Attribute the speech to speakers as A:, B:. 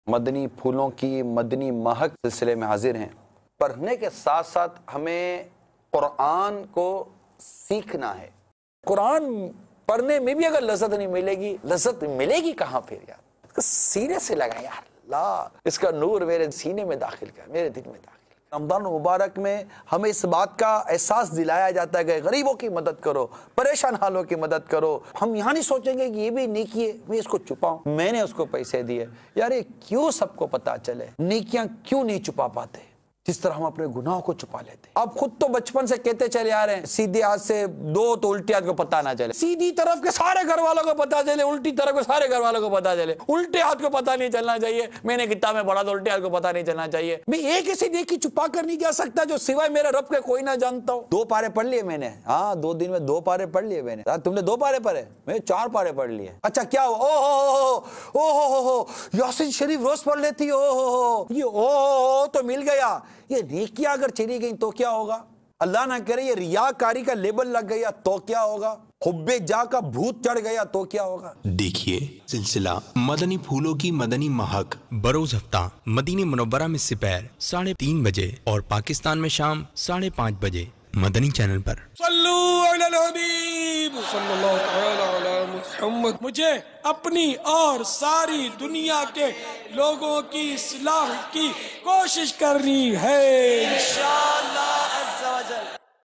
A: مدنی پھولوں کی مدنی مہک سلسلے میں حاضر ہیں۔ پڑھنے کے ساتھ ساتھ ہمیں قرآن کو سیکھنا ہے۔ قرآن پڑھنے میں بھی اگر لذت نہیں ملے گی، لذت ملے گی کہاں پھر یار؟ اس کو سینے سے لگا یار، اللہ اس کا نور میرے سینے میں داخل کر، میرے دل میں داخل۔ رمضان مبارک میں ہمیں اس بات کا احساس دلایا جاتا ہے کہ غریبوں کی مدد کرو، پریشان حالوں کی مدد کرو۔ ہم یہاں نہیں سوچیں گے کہ یہ بھی نیکی ہے، میں اس کو چھپاؤں، میں نے اس کو پیسے دیے۔ یار یہ کیوں سب کو پتا چلے؟ نیکیاں کیوں نہیں چھپا پاتے جس طرح ہم اپنے گناہوں کو چھپا لیتے؟ آپ خود تو بچپن سے کہتے چلے آ رہے ہیں سیدھے ہاتھ سے دو تو الٹے ہاتھ کو پتہ نہ چلے، سیدھی طرف کے سارے گھر والوں کو پتہ چلے، الٹی طرف کے سارے گھر والوں کو پتہ چلے، الٹے ہاتھ کو پتہ نہیں چلنا چاہیے۔ میں نے کتاب میں پڑھا تو الٹے ہاتھ کو پتہ نہیں چلنا چاہیے۔ میں ایک ایسی نیکی چھپا کر نہیں جا سکتا جو سوائے میرے رب کے کوئی نہ جانتا ہو۔ 2 پارے پڑھ لیے میں نے، ہاں 2 دن میں 2 پارے پڑھ لیے میں نے۔ تم نے 2 پارے پڑھے، میں 4 پارے پڑھ لیے۔ اچھا کیا ہو؟ او یاسین شریف روز پڑھ لیتی ہو، یہ او تو مل گیا۔ یہ نیکیاں اگر چلی گئیں تو کیا ہوگا؟ اللہ نہ کرے یہ ریاکاری کا لیبل لگ گیا تو کیا ہوگا؟ حب جا کا بھوت چڑھ گیا تو کیا ہوگا؟
B: دیکھیے سلسلہ مدنی پھولوں کی مدنی مہک بروز ہفتہ مدینہ منورہ میں سپہر 3:30 بجے اور پاکستان میں شام 5:30 بجے مدنی چینل پر۔
C: صلو علی الحبیب صلی اللہ تعالی علی محمد۔ مجھے اپنی اور ساری دنیا کے لوگوں کی اصلاح کی کوشش کرنی ہے انشاءاللہ۔